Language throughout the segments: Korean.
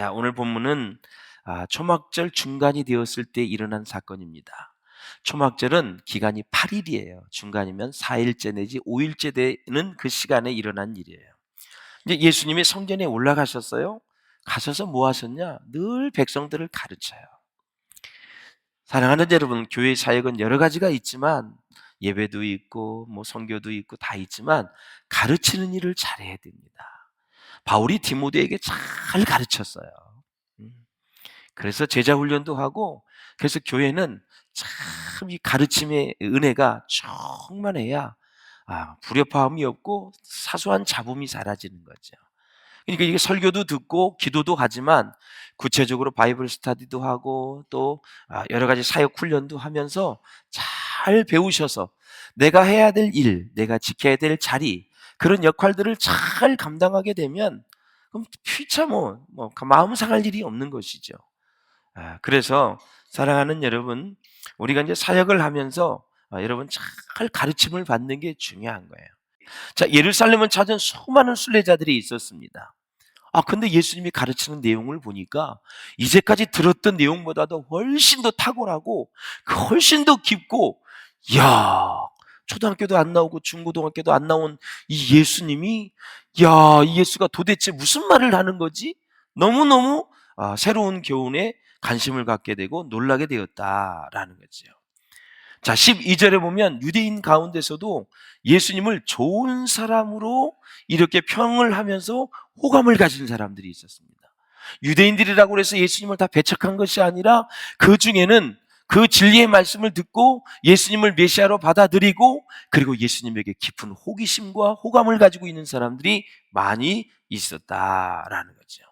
자, 오늘 본문은 초막절 중간이 되었을 때 일어난 사건입니다. 초막절은 기간이 8일이에요. 중간이면 4일째 내지 5일째 되는 그 시간에 일어난 일이에요. 이제 예수님이 성전에 올라가셨어요. 가셔서 뭐 하셨냐? 늘 백성들을 가르쳐요. 사랑하는 여러분, 교회 사역은 여러 가지가 있지만 예배도 있고 뭐 선교도 있고 다 있지만 가르치는 일을 잘해야 됩니다. 바울이 디모데에게 잘 가르쳤어요. 음. 그래서 제자 훈련도 하고, 그래서 교회는 참 이 가르침의 은혜가 충만해야 불협화음이 없고 사소한 잡음이 사라지는 거죠. 그러니까 이게 설교도 듣고 기도도 하지만 구체적으로 바이블 스터디도 하고 또 여러 가지 사역 훈련도 하면서 잘 배우셔서 내가 해야 될 일, 내가 지켜야 될 자리, 그런 역할들을 잘 감당하게 되면 그럼 피차 마음 상할 일이 없는 것이죠. 그래서 사랑하는 여러분, 우리가 이제 사역을 하면서 여러분 잘 가르침을 받는 게 중요한 거예요. 자, 예루살렘을 찾은 수많은 순례자들이 있었습니다. 근데 예수님이 가르치는 내용을 보니까 이제까지 들었던 내용보다도 훨씬 더 탁월하고 훨씬 더 깊고, 야, 초등학교도 안 나오고 중고등학교도 안 나온 이 예수님이, 이 예수가 도대체 무슨 말을 하는 거지? 너무너무 새로운 교훈에 관심을 갖게 되고 놀라게 되었다라는 거죠. 자, 12절에 보면 유대인 가운데서도 예수님을 좋은 사람으로 이렇게 평을 하면서 호감을 가진 사람들이 있었습니다. 유대인들이라고 해서 예수님을 다 배척한 것이 아니라 그 중에는 그 진리의 말씀을 듣고 예수님을 메시아로 받아들이고 그리고 예수님에게 깊은 호기심과 호감을 가지고 있는 사람들이 많이 있었다라는 거죠.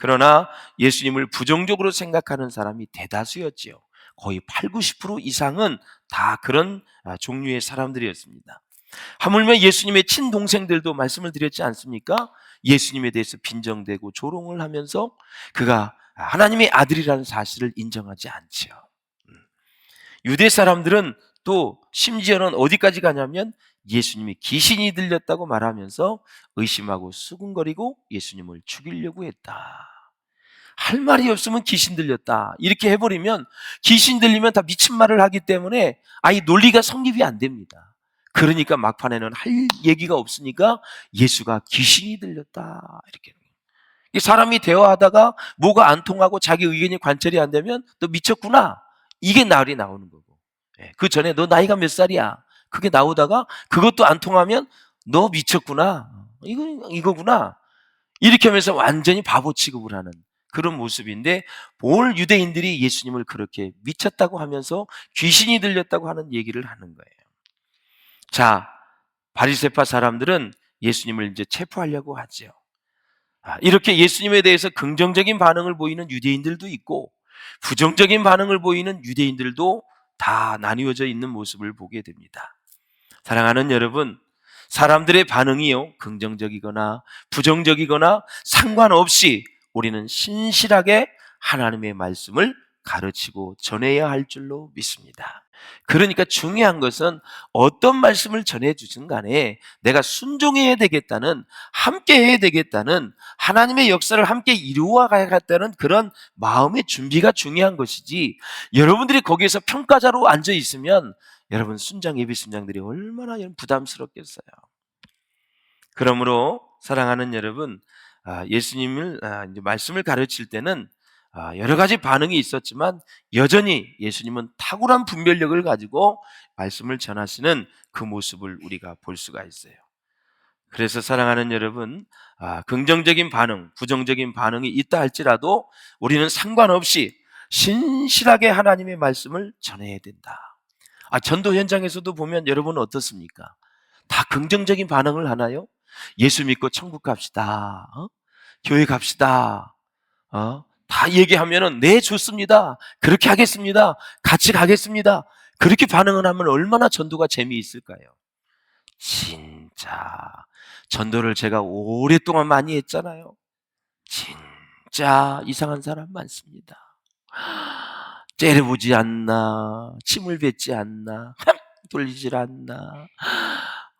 그러나 예수님을 부정적으로 생각하는 사람이 대다수였지요. 거의 8, 90% 이상은 다 그런 종류의 사람들이었습니다. 하물며 예수님의 친동생들도 말씀을 드렸지 않습니까? 예수님에 대해서 빈정대고 조롱을 하면서 그가 하나님의 아들이라는 사실을 인정하지 않죠. 유대 사람들은 또 심지어는 어디까지 가냐면 예수님이 귀신이 들렸다고 말하면서 의심하고 수군거리고 예수님을 죽이려고 했다. 할 말이 없으면 귀신 들렸다. 이렇게 해버리면 귀신 들리면 다 미친 말을 하기 때문에 이 논리가 성립이 안 됩니다. 그러니까 막판에는 할 얘기가 없으니까 예수가 귀신이 들렸다. 이렇게. 이 사람이 대화하다가 뭐가 안 통하고 자기 의견이 관철이 안 되면 너 미쳤구나. 이게 말이 나오는 거고. 그 전에 너 나이가 몇 살이야. 그게 나오다가 그것도 안 통하면 너 미쳤구나. 이거구나. 이렇게 하면서 완전히 바보 취급을 하는 그런 모습인데, 뭘 유대인들이 예수님을 그렇게 미쳤다고 하면서 귀신이 들렸다고 하는 얘기를 하는 거예요. 자, 바리새파 사람들은 예수님을 이제 체포하려고 하죠. 이렇게 예수님에 대해서 긍정적인 반응을 보이는 유대인들도 있고 부정적인 반응을 보이는 유대인들도 다 나뉘어져 있는 모습을 보게 됩니다. 사랑하는 여러분, 사람들의 반응이요, 긍정적이거나 부정적이거나 상관없이 우리는 신실하게 하나님의 말씀을 가르치고 전해야 할 줄로 믿습니다. 그러니까 중요한 것은 어떤 말씀을 전해주든 간에 내가 순종해야 되겠다는, 함께 해야 되겠다는, 하나님의 역사를 함께 이루어 가야겠다는 그런 마음의 준비가 중요한 것이지, 여러분들이 거기에서 평가자로 앉아 있으면 여러분 순장 예비 순장들이 얼마나 부담스럽겠어요. 그러므로 사랑하는 여러분, 예수님을 이제 말씀을 가르칠 때는 여러 가지 반응이 있었지만 여전히 예수님은 탁월한 분별력을 가지고 말씀을 전하시는 그 모습을 우리가 볼 수가 있어요. 그래서 사랑하는 여러분, 긍정적인 반응, 부정적인 반응이 있다 할지라도 우리는 상관없이 신실하게 하나님의 말씀을 전해야 된다. 전도 현장에서도 보면 여러분은 어떻습니까? 다 긍정적인 반응을 하나요? 예수 믿고 천국 갑시다. 교회 갑시다. 다 얘기하면은 네, 좋습니다. 그렇게 하겠습니다. 같이 가겠습니다. 그렇게 반응을 하면 얼마나 전도가 재미있을까요? 진짜 전도를 제가 오랫동안 많이 했잖아요. 진짜 이상한 사람 많습니다. 째려보지 않나, 침을 뱉지 않나, 돌리질 않나,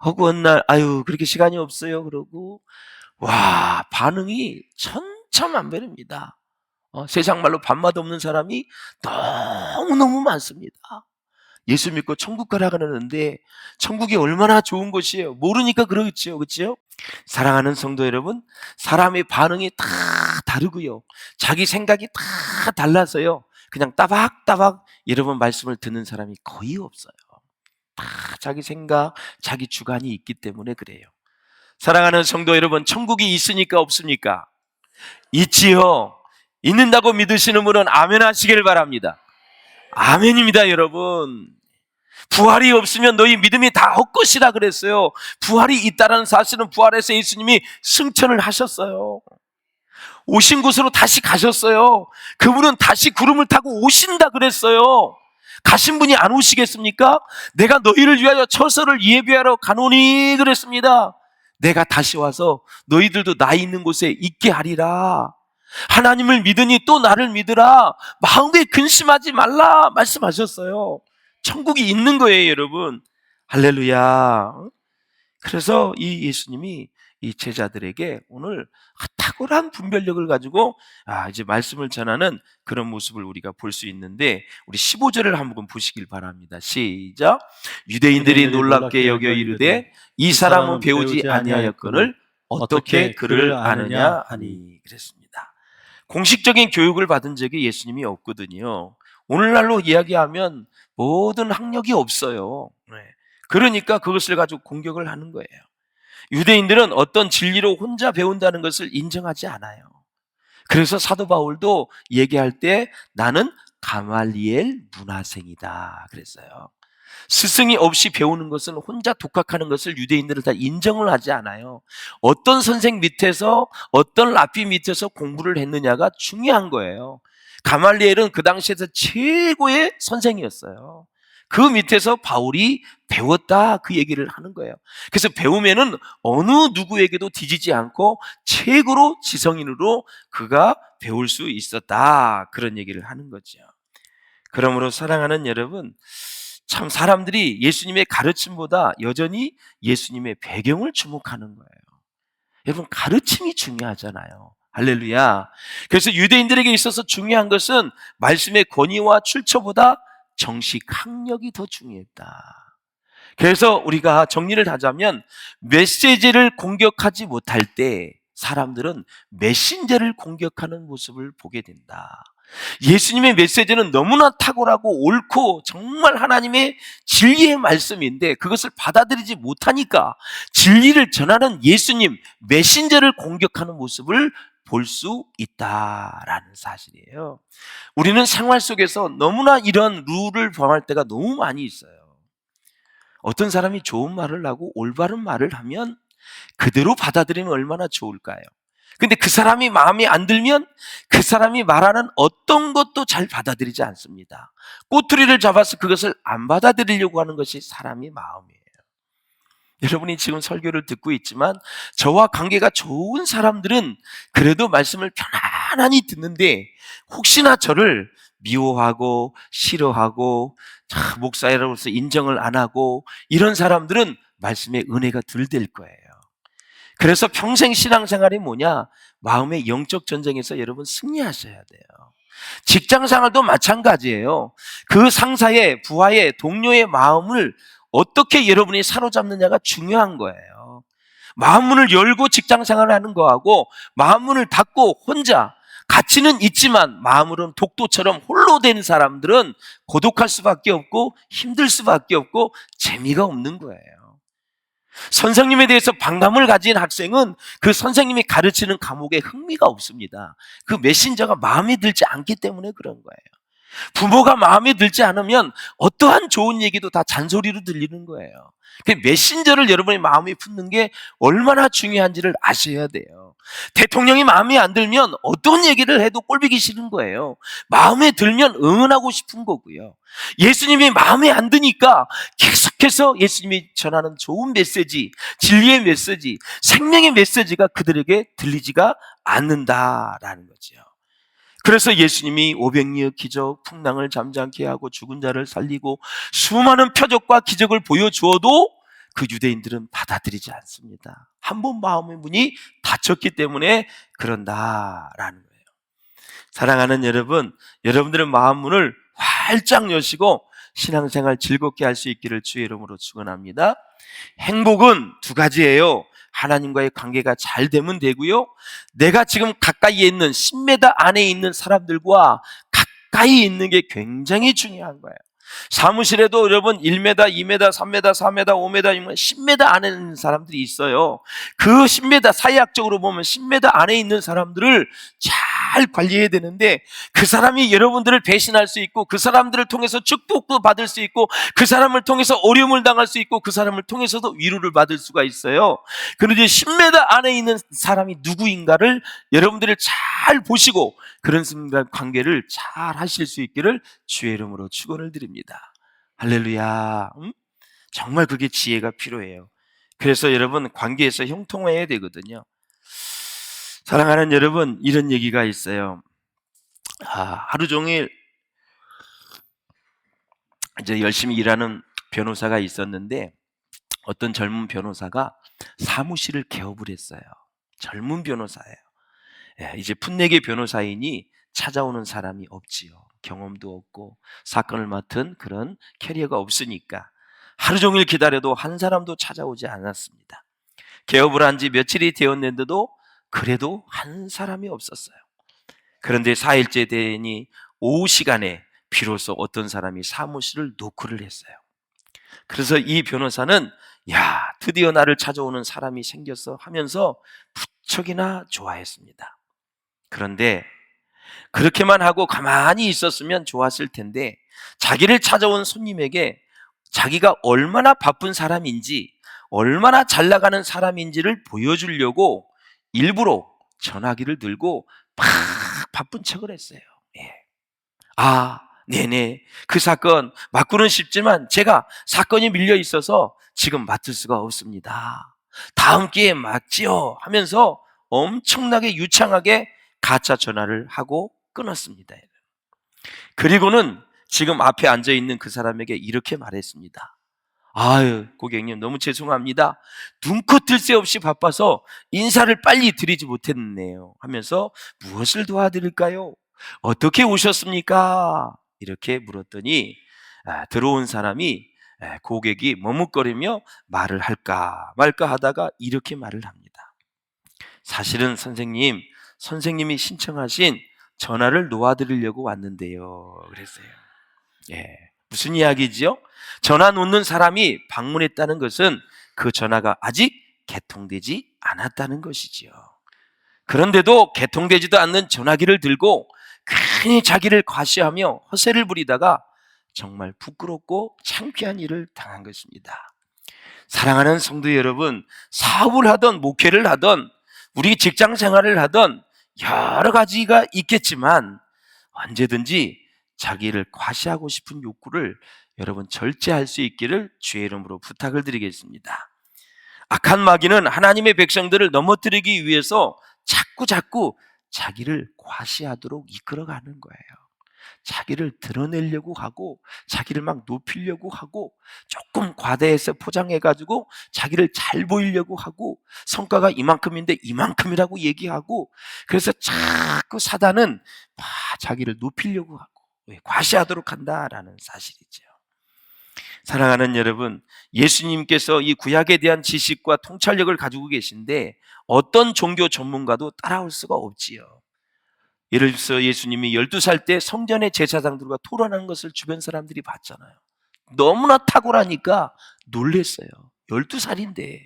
허구한 날 그렇게 시간이 없어요 그러고, 반응이 천차만별입니다. 세상 말로 밥맛 없는 사람이 너무너무 많습니다. 예수 믿고 천국 가라 그러는데 천국이 얼마나 좋은 곳이에요. 모르니까 그러겠죠. 그렇죠? 사랑하는 성도 여러분, 사람의 반응이 다 다르고요. 자기 생각이 다 달라서요. 그냥 따박따박 여러분 말씀을 듣는 사람이 거의 없어요. 다 자기 생각, 자기 주관이 있기 때문에 그래요. 사랑하는 성도 여러분, 천국이 있으니까 없습니까? 있지요. 있는다고 믿으시는 분은 아멘 하시길 바랍니다. 아멘입니다, 여러분. 부활이 없으면 너희 믿음이 다 헛것이라 그랬어요. 부활이 있다는 사실은 부활해서 예수님이 승천을 하셨어요. 오신 곳으로 다시 가셨어요. 그분은 다시 구름을 타고 오신다 그랬어요. 가신 분이 안 오시겠습니까? 내가 너희를 위하여 처소를 예비하러 가노니 그랬습니다. 내가 다시 와서 너희들도 나 있는 곳에 있게 하리라. 하나님을 믿으니 또 나를 믿으라. 마음에 근심하지 말라 말씀하셨어요. 천국이 있는 거예요, 여러분. 할렐루야. 그래서 이 예수님이 이 제자들에게 오늘 탁월한 분별력을 가지고 이제 말씀을 전하는 그런 모습을 우리가 볼 수 있는데, 우리 15절을 한번 보시길 바랍니다. 시작. 유대인들이 놀랍게 여겨 이르되 이 사람은 배우지 아니하였거늘 어떻게 그를 아느냐 하니 그랬습니다. 공식적인 교육을 받은 적이 예수님이 없거든요. 오늘날로 이야기하면 모든 학력이 없어요. 그러니까 그것을 가지고 공격을 하는 거예요. 유대인들은 어떤 진리로 혼자 배운다는 것을 인정하지 않아요. 그래서 사도 바울도 얘기할 때 나는 가말리엘 문화생이다 그랬어요. 스승이 없이 배우는 것은, 혼자 독학하는 것을 유대인들은 다 인정을 하지 않아요. 어떤 선생 밑에서, 어떤 랍비 밑에서 공부를 했느냐가 중요한 거예요. 가말리엘은 그 당시에서 최고의 선생이었어요. 그 밑에서 바울이 배웠다, 그 얘기를 하는 거예요. 그래서 배우면은 어느 누구에게도 뒤지지 않고 최고로 지성인으로 그가 배울 수 있었다, 그런 얘기를 하는 거죠. 그러므로 사랑하는 여러분, 참 사람들이 예수님의 가르침보다 여전히 예수님의 배경을 주목하는 거예요. 여러분, 가르침이 중요하잖아요. 할렐루야. 그래서 유대인들에게 있어서 중요한 것은 말씀의 권위와 출처보다 정식 학력이 더 중요했다. 그래서 우리가 정리를 하자면, 메시지를 공격하지 못할 때 사람들은 메신저를 공격하는 모습을 보게 된다. 예수님의 메시지는 너무나 탁월하고 옳고 정말 하나님의 진리의 말씀인데 그것을 받아들이지 못하니까 진리를 전하는 예수님, 메신저를 공격하는 모습을 볼 수 있다라는 사실이에요. 우리는 생활 속에서 너무나 이런 룰을 범할 때가 너무 많이 있어요. 어떤 사람이 좋은 말을 하고 올바른 말을 하면 그대로 받아들이면 얼마나 좋을까요? 근데 그 사람이 마음에 안 들면 그 사람이 말하는 어떤 것도 잘 받아들이지 않습니다. 꼬투리를 잡아서 그것을 안 받아들이려고 하는 것이 사람의 마음이에요. 여러분이 지금 설교를 듣고 있지만 저와 관계가 좋은 사람들은 그래도 말씀을 편안히 듣는데, 혹시나 저를 미워하고 싫어하고 목사로서 인정을 안 하고 이런 사람들은 말씀의 은혜가 덜 될 거예요. 그래서 평생 신앙생활이 뭐냐? 마음의 영적 전쟁에서 여러분 승리하셔야 돼요. 직장생활도 마찬가지예요. 그 상사의, 부하의, 동료의 마음을 어떻게 여러분이 사로잡느냐가 중요한 거예요. 마음문을 열고 직장생활을 하는 거하고 마음문을 닫고 혼자, 가치는 있지만 마음으로는 독도처럼 홀로 된 사람들은 고독할 수밖에 없고 힘들 수밖에 없고 재미가 없는 거예요. 선생님에 대해서 반감을 가진 학생은 그 선생님이 가르치는 과목에 흥미가 없습니다. 그 메신저가 마음에 들지 않기 때문에 그런 거예요. 부모가 마음에 들지 않으면 어떠한 좋은 얘기도 다 잔소리로 들리는 거예요. 그 메신저를 여러분의 마음에 품는 게 얼마나 중요한지를 아셔야 돼요. 대통령이 마음에 안 들면 어떤 얘기를 해도 꼴보기 싫은 거예요. 마음에 들면 응원하고 싶은 거고요. 예수님이 마음에 안 드니까 계속해서 예수님이 전하는 좋은 메시지, 진리의 메시지, 생명의 메시지가 그들에게 들리지가 않는다라는 거죠. 그래서 예수님이 500리의 기적, 풍랑을 잠잠케 하고 죽은 자를 살리고 수많은 표적과 기적을 보여주어도 그 유대인들은 받아들이지 않습니다. 한 번 마음의 문이 닫혔기 때문에 그런다라는 거예요. 사랑하는 여러분, 여러분들의 마음 문을 활짝 여시고 신앙생활 즐겁게 할 수 있기를 주의 이름으로 축원합니다. 행복은 두 가지예요. 하나님과의 관계가 잘 되면 되고요. 내가 지금 가까이에 있는 10m 안에 있는 사람들과 가까이 있는 게 굉장히 중요한 거예요. 사무실에도 여러분 1m, 2m, 3m, 4m, 5m, 6m, 10m 안에 있는 사람들이 있어요. 그 10m, 사회학적으로 보면 10m 안에 있는 사람들을 잘 관리해야 되는데, 그 사람이 여러분들을 배신할 수 있고, 그 사람들을 통해서 축복도 받을 수 있고, 그 사람을 통해서 어려움을 당할 수 있고, 그 사람을 통해서도 위로를 받을 수가 있어요. 그런데 10m 안에 있는 사람이 누구인가를 여러분들을 잘 보시고 그런 관계를 잘 하실 수 있기를 주의 이름으로 축원을 드립니다. 할렐루야. 정말 그게 지혜가 필요해요. 그래서 여러분, 관계에서 형통해야 되거든요. 사랑하는 여러분, 이런 얘기가 있어요. 하루 종일 이제 열심히 일하는 변호사가 있었는데, 어떤 젊은 변호사가 사무실을 개업을 했어요. 젊은 변호사예요. 이제 풋내기 변호사이니 찾아오는 사람이 없지요. 경험도 없고 사건을 맡은 그런 캐리어가 없으니까 하루 종일 기다려도 한 사람도 찾아오지 않았습니다. 개업을 한 지 며칠이 되었는데도 그래도 한 사람이 없었어요. 그런데 4일째 되니 오후 시간에 비로소 어떤 사람이 사무실을 노크를 했어요. 그래서 이 변호사는 야, 드디어 나를 찾아오는 사람이 생겼어 하면서 무척이나 좋아했습니다. 그런데 그렇게만 하고 가만히 있었으면 좋았을 텐데, 자기를 찾아온 손님에게 자기가 얼마나 바쁜 사람인지, 얼마나 잘 나가는 사람인지를 보여주려고 일부러 전화기를 들고 막 바쁜 척을 했어요. 예. 네네. 그 사건 맡고는 싶지만 제가 사건이 밀려 있어서 지금 맡을 수가 없습니다. 다음 기회에 맡지요 하면서 엄청나게 유창하게 가짜 전화를 하고 끊었습니다. 그리고는 지금 앞에 앉아 있는 그 사람에게 이렇게 말했습니다. 아유, 고객님 너무 죄송합니다. 눈코 뜰 새 없이 바빠서 인사를 빨리 드리지 못했네요 하면서 무엇을 도와드릴까요? 어떻게 오셨습니까? 이렇게 물었더니 들어온 사람이, 고객이 머뭇거리며 말을 할까 말까 하다가 이렇게 말을 합니다. 사실은 선생님이 신청하신 전화를 놓아드리려고 왔는데요. 그랬어요. 무슨 이야기지요? 전화 놓는 사람이 방문했다는 것은 그 전화가 아직 개통되지 않았다는 것이지요. 그런데도 개통되지도 않는 전화기를 들고 괜히 자기를 과시하며 허세를 부리다가 정말 부끄럽고 창피한 일을 당한 것입니다. 사랑하는 성도 여러분, 사업을 하던 목회를 하던 우리 직장 생활을 하던 여러 가지가 있겠지만 언제든지 자기를 과시하고 싶은 욕구를 여러분 절제할 수 있기를 주의 이름으로 부탁을 드리겠습니다. 악한 마귀는 하나님의 백성들을 넘어뜨리기 위해서 자꾸 자기를 과시하도록 이끌어가는 거예요. 자기를 드러내려고 하고 자기를 막 높이려고 하고 조금 과대해서 포장해가지고 자기를 잘 보이려고 하고 성과가 이만큼인데 이만큼이라고 얘기하고, 그래서 자꾸 사단은 막 자기를 높이려고 하고 과시하도록 한다라는 사실이죠. 사랑하는 여러분, 예수님께서 이 구약에 대한 지식과 통찰력을 가지고 계신데 어떤 종교 전문가도 따라올 수가 없지요. 예를 들어서 예수님이 12살 때 성전의 제사장들과 토론한 것을 주변 사람들이 봤잖아요. 너무나 탁월하니까 놀랬어요. 12살인데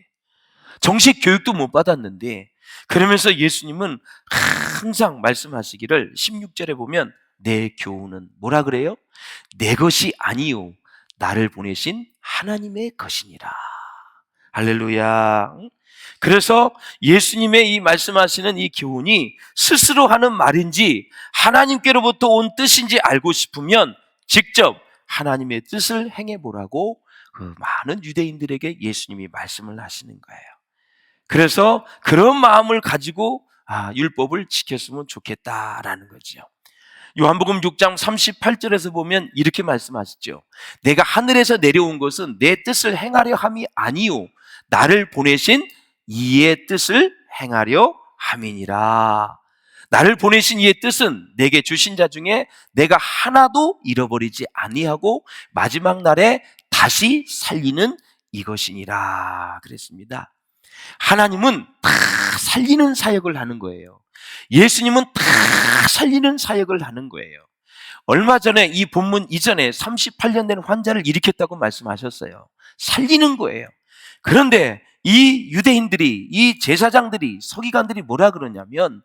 정식 교육도 못 받았는데. 그러면서 예수님은 항상 말씀하시기를 16절에 보면 내 교훈은 뭐라 그래요? 내 것이 아니요 나를 보내신 하나님의 것이니라. 할렐루야. 그래서 예수님의 이 말씀하시는 이 교훈이 스스로 하는 말인지 하나님께로부터 온 뜻인지 알고 싶으면 직접 하나님의 뜻을 행해보라고 그 많은 유대인들에게 예수님이 말씀을 하시는 거예요. 그래서 그런 마음을 가지고 율법을 지켰으면 좋겠다라는 거죠. 요한복음 6장 38절에서 보면 이렇게 말씀하시죠. 내가 하늘에서 내려온 것은 내 뜻을 행하려 함이 아니요 나를 보내신 이의 뜻을 행하려 함이니라. 나를 보내신 이의 뜻은 내게 주신 자 중에 내가 하나도 잃어버리지 아니하고 마지막 날에 다시 살리는 이것이니라 그랬습니다. 하나님은 다 살리는 사역을 하는 거예요. 예수님은 다 살리는 사역을 하는 거예요. 얼마 전에 이 본문 이전에 38년 된 환자를 일으켰다고 말씀하셨어요. 살리는 거예요. 그런데 이 유대인들이, 이 제사장들이, 서기관들이 뭐라 그러냐면,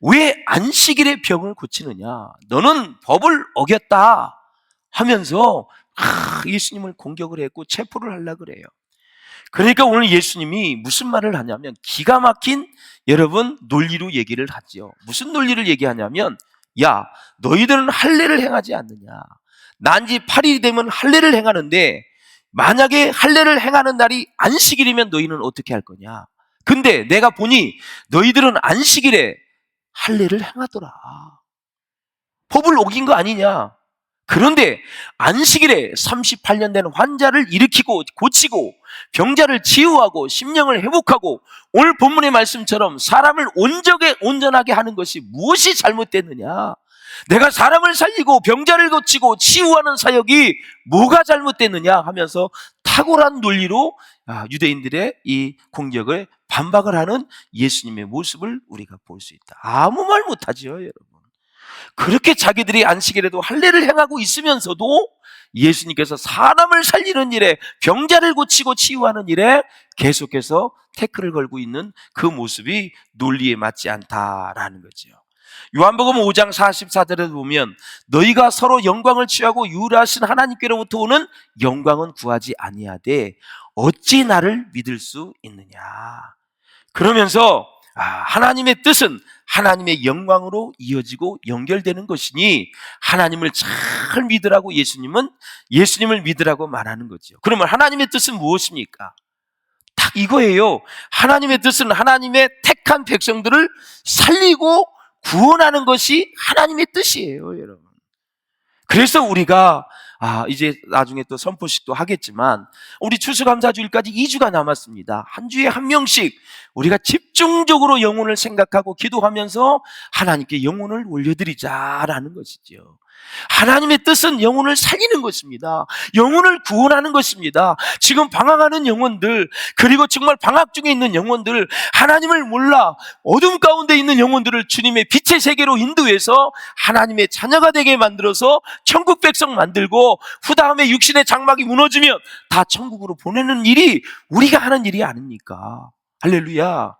왜 안식일에 병을 고치느냐? 너는 법을 어겼다 하면서 예수님을 공격을 했고 체포를 하려고 그래요. 그러니까 오늘 예수님이 무슨 말을 하냐면 기가 막힌 여러분 논리로 얘기를 하지요. 무슨 논리를 얘기하냐면, 야, 너희들은 할례를 행하지 않느냐? 난지 8일이 되면 할례를 행하는데 만약에 할례를 행하는 날이 안식일이면 너희는 어떻게 할 거냐? 근데 내가 보니 너희들은 안식일에 할례를 행하더라. 법을 어긴 거 아니냐? 그런데 안식일에 38년 된 환자를 일으키고 고치고 병자를 치유하고 심령을 회복하고 오늘 본문의 말씀처럼 사람을 온전하게 하는 것이 무엇이 잘못됐느냐? 내가 사람을 살리고 병자를 고치고 치유하는 사역이 뭐가 잘못됐느냐 하면서 탁월한 논리로 유대인들의 이 공격을 반박을 하는 예수님의 모습을 우리가 볼 수 있다. 아무 말 못하지요, 여러분. 그렇게 자기들이 안식일에도 할례를 행하고 있으면서도 예수님께서 사람을 살리는 일에, 병자를 고치고 치유하는 일에 계속해서 태클을 걸고 있는 그 모습이 논리에 맞지 않다라는 거죠. 요한복음 5장 44절에 보면 너희가 서로 영광을 취하고 유일하신 하나님께로부터 오는 영광은 구하지 아니하되 어찌 나를 믿을 수 있느냐. 그러면서 하나님의 뜻은 하나님의 영광으로 이어지고 연결되는 것이니 하나님을 잘 믿으라고 예수님을 믿으라고 말하는 거죠. 그러면 하나님의 뜻은 무엇입니까? 딱 이거예요. 하나님의 뜻은 하나님의 택한 백성들을 살리고 구원하는 것이 하나님의 뜻이에요, 여러분. 그래서 우리가 이제 나중에 또 선포식도 하겠지만 우리 추수감사주일까지 2주가 남았습니다. 한 주에 한 명씩 우리가 집중적으로 영혼을 생각하고 기도하면서 하나님께 영혼을 올려드리자라는 것이죠. 하나님의 뜻은 영혼을 살리는 것입니다. 영혼을 구원하는 것입니다. 지금 방황하는 영혼들, 그리고 정말 방학 중에 있는 영혼들, 하나님을 몰라 어둠 가운데 있는 영혼들을 주님의 빛의 세계로 인도해서 하나님의 자녀가 되게 만들어서 천국 백성 만들고 후다음에 육신의 장막이 무너지면 다 천국으로 보내는 일이 우리가 하는 일이 아닙니까? 할렐루야.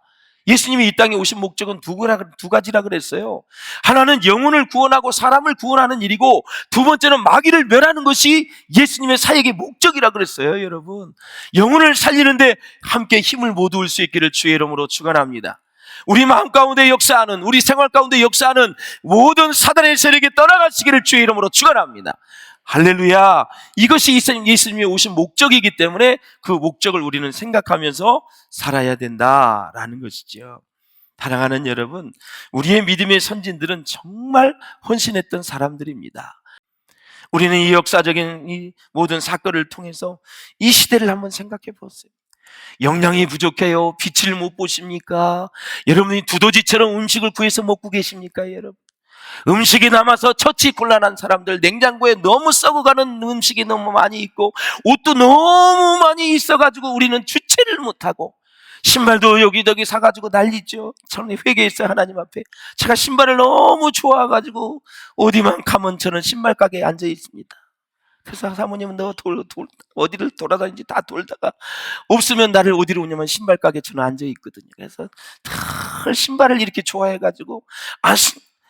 예수님이 이 땅에 오신 목적은 두 가지라 그랬어요. 하나는 영혼을 구원하고 사람을 구원하는 일이고 두 번째는 마귀를 멸하는 것이 예수님의 사역의 목적이라 그랬어요. 여러분, 영혼을 살리는데 함께 힘을 모두 얻을 수 있기를 주의 이름으로 축원합니다. 우리 마음 가운데 역사하는, 우리 생활 가운데 역사하는 모든 사단의 세력에 떠나가시기를 주의 이름으로 축원합니다. 할렐루야. 이것이 예수님이 오신 목적이기 때문에 그 목적을 우리는 생각하면서 살아야 된다라는 것이죠. 사랑하는 여러분, 우리의 믿음의 선진들은 정말 헌신했던 사람들입니다. 우리는 이 역사적인 이 모든 사건을 통해서 이 시대를 한번 생각해 보세요. 영양이 부족해요. 빛을 못 보십니까? 여러분이 두더지처럼 음식을 구해서 먹고 계십니까, 여러분? 음식이 남아서 처치 곤란한 사람들, 냉장고에 너무 썩어가는 음식이 너무 많이 있고 옷도 너무 많이 있어가지고 우리는 주체를 못하고 신발도 여기저기 사가지고 난리죠. 저는 회개했어요. 하나님 앞에 제가 신발을 너무 좋아가지고 어디만 가면 저는 신발 가게에 앉아 있습니다. 그래서 사모님은 너 어디를 돌아다니는지 다 돌다가 없으면 나를 어디로 오냐면 신발 가게에 저는 앉아 있거든요. 그래서 늘 신발을 이렇게 좋아해가지고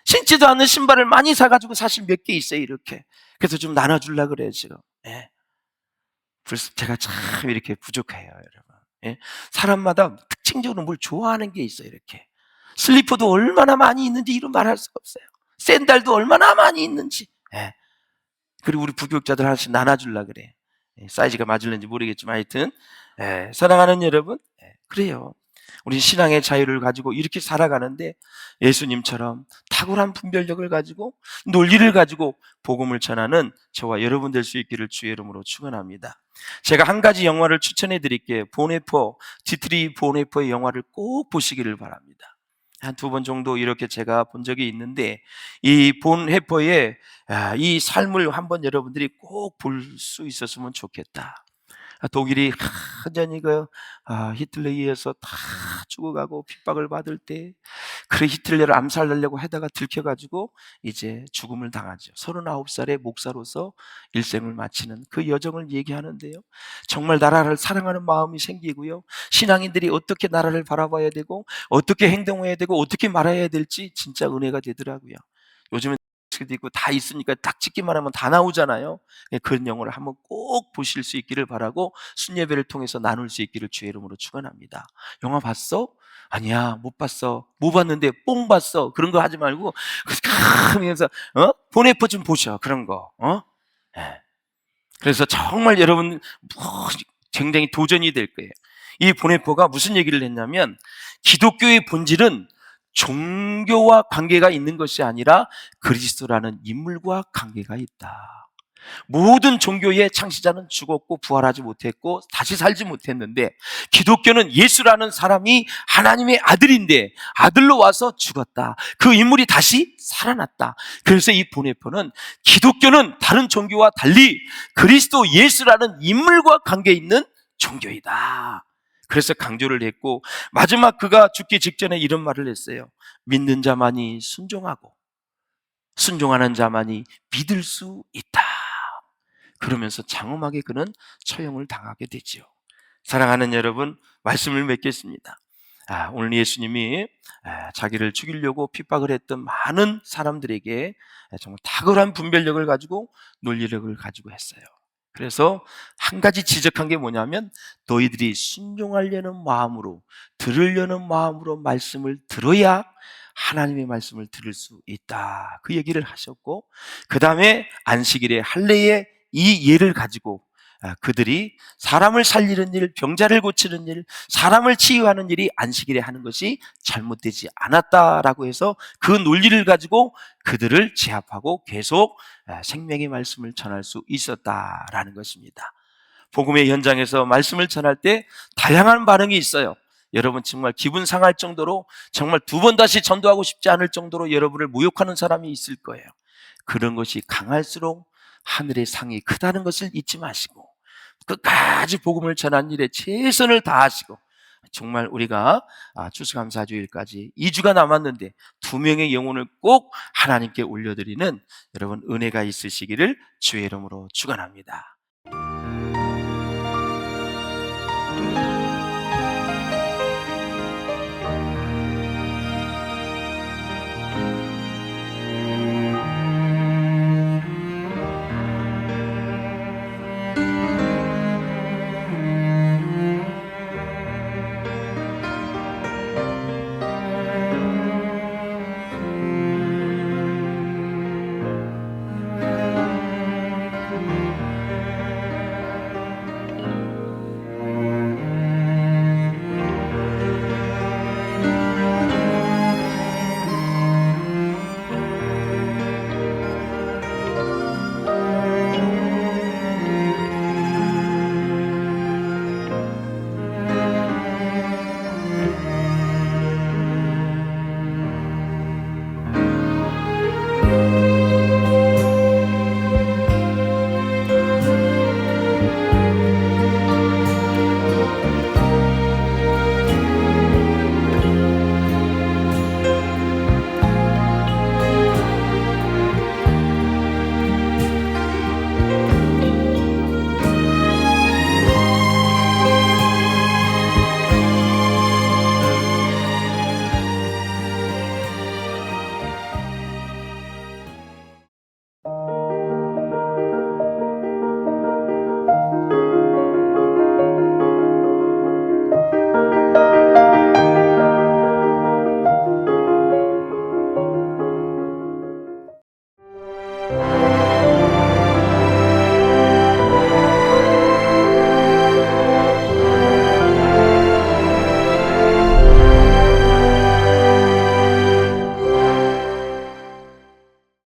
신지도 않는 신발을 많이 사가지고 사실 몇 개 있어요, 이렇게. 그래서 좀 나눠주려고 그래요, 지금. 예. 그래서 제가 참 이렇게 부족해요, 여러분. 예. 사람마다 특징적으로 뭘 좋아하는 게 있어요, 이렇게. 슬리퍼도 얼마나 많이 있는지 이루 말할 수가 없어요. 샌들도 얼마나 많이 있는지. 예. 그리고 우리 부교육자들 하나씩 나눠주려고 그래요. 예. 사이즈가 맞을는지 모르겠지만 하여튼. 예. 사랑하는 여러분, 예. 그래요. 우리 신앙의 자유를 가지고 이렇게 살아가는데 예수님처럼 탁월한 분별력을 가지고 논리를 가지고 복음을 전하는 저와 여러분 될 수 있기를 주의 이름으로 축원합니다. 제가 한 가지 영화를 추천해 드릴게요. 디트리 보네포의 영화를 꼭 보시기를 바랍니다. 한 두 번 정도 이렇게 제가 본 적이 있는데, 이 본해퍼의 이 삶을 한번 여러분들이 꼭 볼 수 있었으면 좋겠다. 독일이 완전히 히틀러에 의해서 다 죽어가고 핍박을 받을 때, 그래 히틀러를 암살하려고 하다가 들켜가지고 이제 죽음을 당하죠. 39살의 목사로서 일생을 마치는 그 여정을 얘기하는데요, 정말 나라를 사랑하는 마음이 생기고요, 신앙인들이 어떻게 나라를 바라봐야 되고 어떻게 행동해야 되고 어떻게 말해야 될지 진짜 은혜가 되더라고요. 요즘은 도 있고 다 있으니까 딱 찍기만 하면 다 나오잖아요. 그런 영화를 한번 꼭 보실 수 있기를 바라고, 순예배를 통해서 나눌 수 있기를 주의 이름으로 축원합니다. 영화 봤어? 아니야, 못 봤어. 뭐 봤는데? 뽕 봤어. 그런 거 하지 말고 하면서 보네퍼 좀 보셔. 그런 거. 예. 그래서 정말 여러분 굉장히 도전이 될 거예요. 이 보네퍼가 무슨 얘기를 했냐면, 기독교의 본질은 종교와 관계가 있는 것이 아니라 그리스도라는 인물과 관계가 있다. 모든 종교의 창시자는 죽었고 부활하지 못했고 다시 살지 못했는데, 기독교는 예수라는 사람이 하나님의 아들인데 아들로 와서 죽었다. 그 인물이 다시 살아났다. 그래서 이 보네퍼는 기독교는 다른 종교와 달리 그리스도 예수라는 인물과 관계 있는 종교이다. 그래서 강조를 했고, 마지막 그가 죽기 직전에 이런 말을 했어요. 믿는 자만이 순종하고 순종하는 자만이 믿을 수 있다. 그러면서 장엄하게 그는 처형을 당하게 되지요. 사랑하는 여러분, 말씀을 맺겠습니다. 오늘 예수님이 자기를 죽이려고 핍박을 했던 많은 사람들에게 정말 탁월한 분별력을 가지고 논리력을 가지고 했어요. 그래서 한 가지 지적한 게 뭐냐면, 너희들이 순종하려는 마음으로, 들으려는 마음으로 말씀을 들어야 하나님의 말씀을 들을 수 있다. 그 얘기를 하셨고, 그 다음에 안식일에 할례의 이 예를 가지고 그들이 사람을 살리는 일, 병자를 고치는 일, 사람을 치유하는 일이 안식일에 하는 것이 잘못되지 않았다라고 해서 그 논리를 가지고 그들을 제압하고 계속 생명의 말씀을 전할 수 있었다라는 것입니다. 복음의 현장에서 말씀을 전할 때 다양한 반응이 있어요. 여러분 정말 기분 상할 정도로, 정말 두 번 다시 전도하고 싶지 않을 정도로 여러분을 모욕하는 사람이 있을 거예요. 그런 것이 강할수록 하늘의 상이 크다는 것을 잊지 마시고, 끝까지 복음을 전하는 일에 최선을 다하시고, 정말 우리가 추수감사주일까지 2주가 남았는데 2명의 영혼을 꼭 하나님께 올려드리는 여러분 은혜가 있으시기를 주의 이름으로 축원합니다.